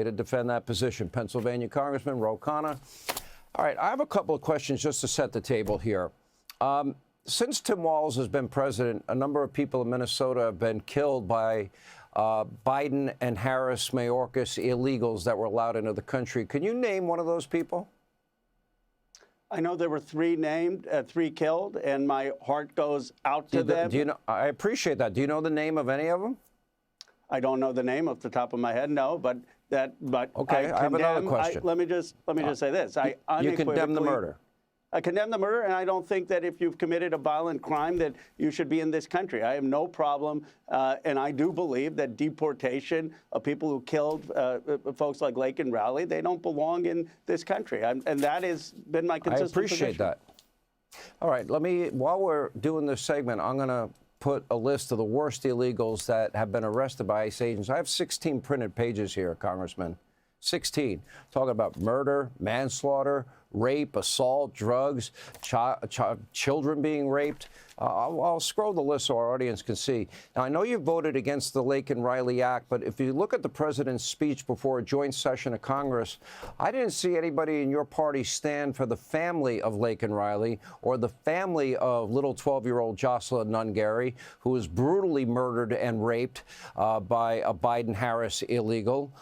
here to defend that position. Pennsylvania Congressman Khanna. All right, I have a couple of questions just to set the table here. Since Tim Walz has been president, a number of people in Minnesota have been killed by Biden and Harris Mayorkas illegals that were allowed into the country. Can you name one of those people? I know there were three named, three killed, and my heart goes out to them. Do you know? I appreciate that. Do you know the name of any of them? I don't know the name off the top of my head, no, but okay, I have another question. Let me just say this. You condemn the murder. I condemn the murder, and I don't think that if you've committed a violent crime that you should be in this country. I have no problem, and I do believe that deportation of people who killed folks like Laken Riley, they don't belong in this country, and that has been my consistent position. I appreciate that. All right, while we're doing this segment, I'm going to put a list of the worst illegals that have been arrested by ICE agents. I have 16 printed pages here, Congressman. 16. Talking about murder, manslaughter, rape, assault, drugs, children being raped. I'll scroll the list so our audience can see. Now, I know you voted against the Laken Riley Act, but if you look at the president's speech before a joint session of Congress, I didn't see anybody in your party stand for the family of Laken Riley or the family of little 12-year-old Jocelyn Nungary, who was brutally murdered and raped by a Biden-Harris illegal.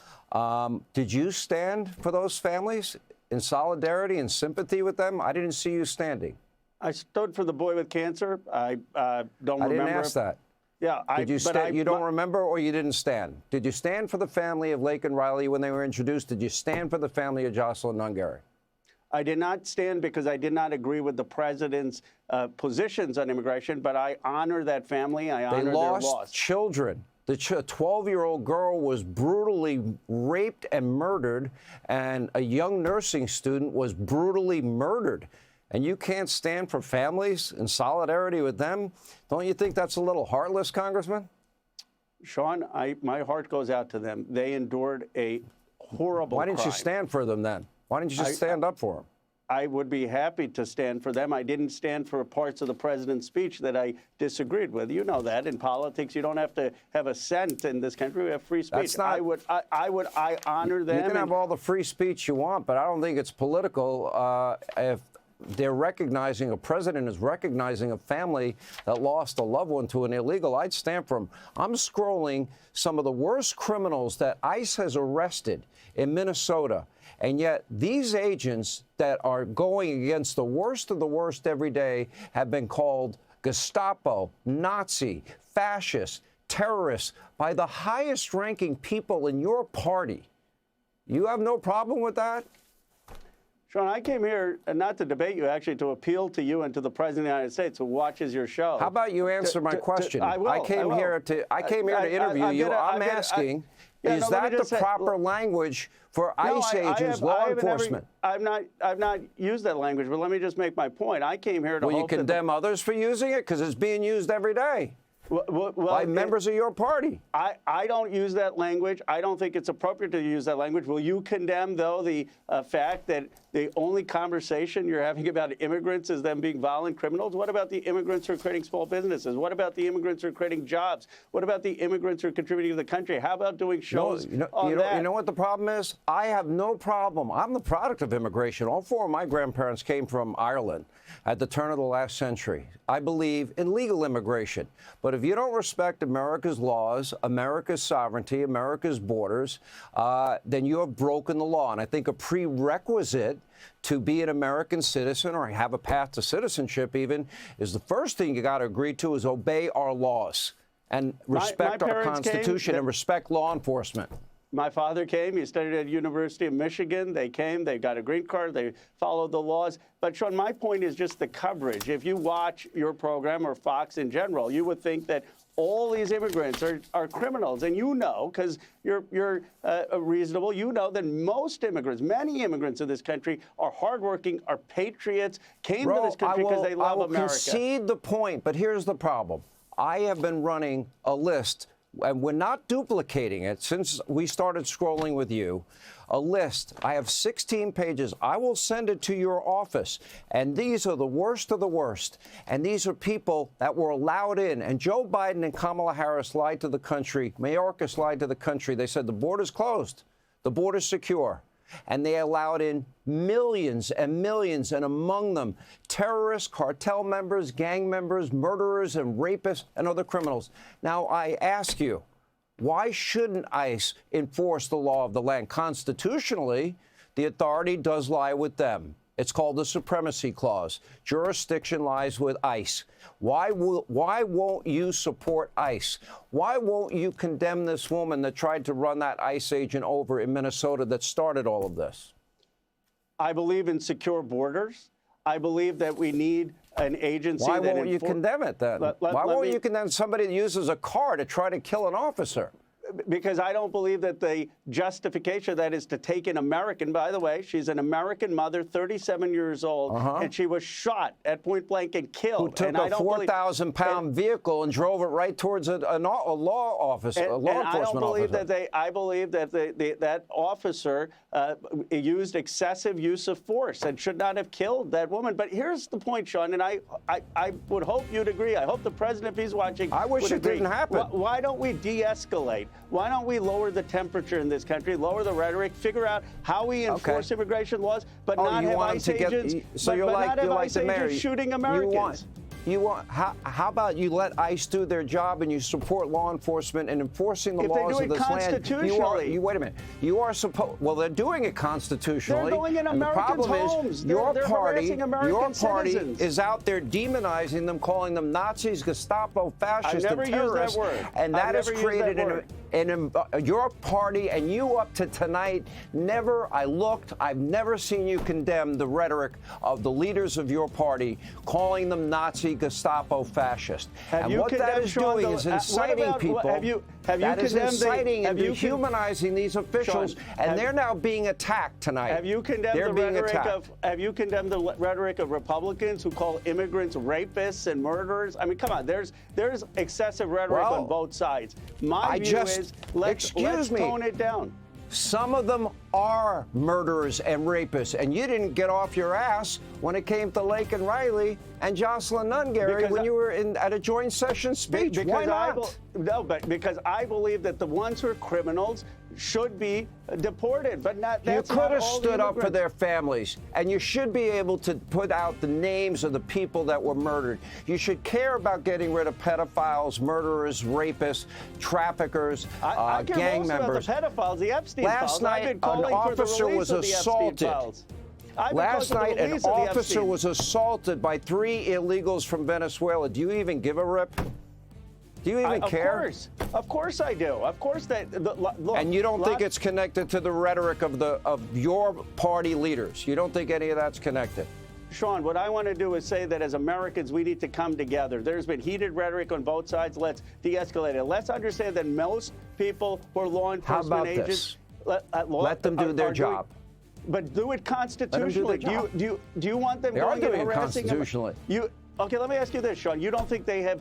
Did you stand for those families in solidarity and sympathy with them? I didn't see you standing. I stood for the boy with cancer. I don't remember. I didn't ask that. Yeah. Did you stand? You don't remember, or you didn't stand? Did you stand for the family of Laken Riley when they were introduced? Did you stand for the family of Jocelyn Nungary? I did not stand because I did not agree with the president's positions on immigration, but I honor that family. I honor their loss. They lost children. The 12-year-old girl was brutally raped and murdered, and a young nursing student was brutally murdered. And you can't stand for families in solidarity with them? Don't you think that's a little heartless, Congressman? Sean, my heart goes out to them. They endured a horrible crime. Why didn't you stand for them then? Why didn't you just stand up for them? I would be happy to stand for them. I didn't stand for parts of the president's speech that I disagreed with. You know that in politics, you don't have to have assent in this country. We have free speech. That's not, I honor them. You can have all the free speech you want, but I don't think it's political if they're recognizing, a president is recognizing a family that lost a loved one to an illegal. I'd stand for them. I'm scrolling some of the worst criminals that ICE has arrested in Minnesota. And yet these agents that are going against the worst of the worst every day have been called Gestapo, Nazi, fascist, terrorists by the highest ranking people in your party. You have no problem with that? Sean, I came here not to debate you, actually, to appeal to you and to the President of the United States who watches your show. How about you answer my question? I came here to interview you. I'm asking, is that the proper language for ICE agents, law enforcement? I've not used that language, but let me just make my point. I came here to Will you condemn others for using it? Because it's being used every day. By members of your party. I don't use that language. I don't think it's appropriate to use that language. Will you condemn, though, the fact that the only conversation you're having about immigrants is them being violent criminals? What about the immigrants who are creating small businesses? What about the immigrants who are creating jobs? What about the immigrants who are contributing to the country? How about doing shows on that? You know what the problem is? I have no problem. I'm the product of immigration. All four of my grandparents came from Ireland at the turn of the last century. I believe in legal immigration. But if you don't respect America's laws, America's sovereignty, America's borders, then you have broken the law. And I think a prerequisite to be an American citizen or have a path to citizenship even is the first thing you got to agree to is obey our laws and respect our Constitution and respect law enforcement. My father came. He studied at the University of Michigan. They came. They got a green card. They followed the laws. But, Sean, my point is just the coverage. If you watch your program or Fox in general, you would think that all these immigrants are criminals. And you know, because you're reasonable, you know that most immigrants, many immigrants in this country are hardworking, are patriots, came to this country because they love America. I will concede the point, but here's the problem. I have been running a list, and we're not duplicating it since we started scrolling with you, a list. I have 16 pages. I will send it to your office. And these are the worst of the worst. And these are people that were allowed in. And Joe Biden and Kamala Harris lied to the country. Mayorkas lied to the country. They said the border's closed. the border's secure. And they allowed in millions and millions, and among them, terrorists, cartel members, gang members, murderers, and rapists, and other criminals. Now, I ask you, why shouldn't ICE enforce the law of the land? Constitutionally, the authority does lie with them. It's called the Supremacy Clause. Jurisdiction lies with ICE. Why won't you support ICE? Why won't you condemn this woman that tried to run that ICE agent over in Minnesota that started all of this? I believe in secure borders. I believe that we need an agency. Why won't you condemn it then? Why won't you condemn somebody that uses a car to try to kill an officer? Because I don't believe that the justification of that is to take an American. By the way, she's an American mother, 37 years old, and she was shot at point blank and killed. Who took a 4,000-pound vehicle and drove it right towards a law officer, a law enforcement officer. I believe that that officer used excessive use of force and should not have killed that woman. But here's the point, Sean, and I would hope you'd agree. I hope the president, if he's watching, I wish it didn't happen. Why don't we de-escalate? Why don't we lower the temperature in this country, lower the rhetoric, figure out how we enforce immigration laws, but not have ICE agents, shooting Americans? How about you let ICE do their job and you support law enforcement and enforcing the laws of this land? Wait a minute. You are supposed. Well, they're doing it constitutionally. They're going in Americans' homes. Your party citizens. is out there demonizing them, calling them Nazis, Gestapo, fascists, and terrorists. Used that word. And that has created your party and you up to tonight. I've never seen you condemn the rhetoric of the leaders of your party, calling them Nazi, Gestapo, fascist. And what that is doing is inciting people. That is inciting and dehumanizing these officials, and they're now being attacked tonight. Have you condemned the rhetoric of Republicans who call immigrants rapists and murderers? I mean, come on, there's excessive rhetoric on both sides. My view is let's tone it down. Some of them are murderers and rapists, and you didn't get off your ass when it came to Laken Riley and Jocelyn Nunn, when you were at a joint session speech. Why not? Because I believe that the ones who are criminals should be deported, but not. You could have stood up for their families, and you should be able to put out the names of the people that were murdered. You should care about getting rid of pedophiles, murderers, rapists, traffickers, gang members. About the pedophiles, the Epstein files. Last night, an officer was assaulted. Last night, an officer was assaulted by 3 illegals from Venezuela. Do you even give a rip? Do you even care? Of course I do. Of course that. Look, and you don't think it's connected to the rhetoric of your party leaders? You don't think any of that's connected? Sean, what I want to do is say that as Americans, we need to come together. There's been heated rhetoric on both sides. Let's de-escalate it. Let's understand that most people who are law enforcement agents. Let them do their job. But do it constitutionally. Do you want them going and harassing them? Constitutionally. Okay, let me ask you this, Sean. You don't think they have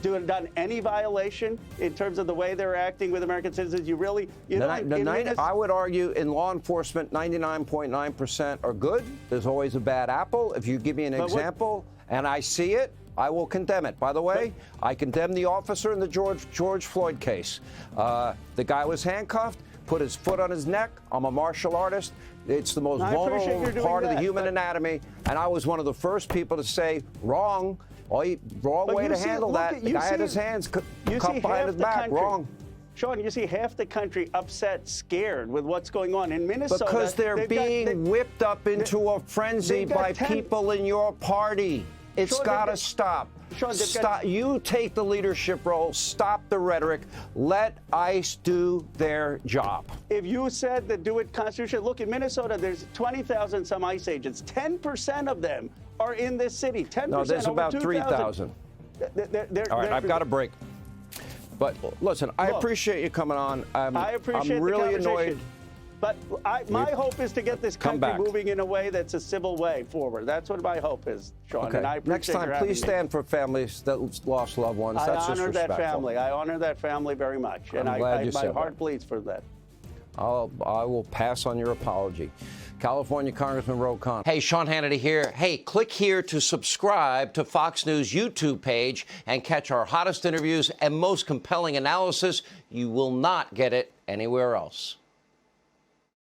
done any violation in terms of the way they're acting with American citizens? I would argue in law enforcement, 99.9% are good. There's always a bad apple. If you give me an example and I see it, I will condemn it. By the way, I condemn the officer in the George Floyd case. The guy was handcuffed, put his foot on his neck. I'm a martial artist. It's the most vulnerable part of the human anatomy, and I was one of the first people to say, wrong way to handle that. The guy had his hands cupped behind his back, wrong. Sean, you see half the country upset, scared with what's going on in Minnesota. Because they're being whipped up into a frenzy by people in your party. It's got to stop. Stop. You take the leadership role. Stop the rhetoric. Let ICE do their job. If you said that do it constitutionally, look, in Minnesota, there's 20,000 some ICE agents. 10% of them are in this city. 10%. No, there's about 3,000. All right, I've got a break. But listen, I appreciate you coming on. I appreciate I'm really annoyed. But my hope is to get this country moving in a way that's a civil way forward. That's what my hope is, Sean. Okay. And I next time, please stand for families that lost loved ones. That's I honor that family. I honor that family very much. And my heart bleeds for that. I will pass on your apology. California Congressman Khanna. Hey, Sean Hannity here. Hey, click here to subscribe to Fox News YouTube page and catch our hottest interviews and most compelling analysis. You will not get it anywhere else.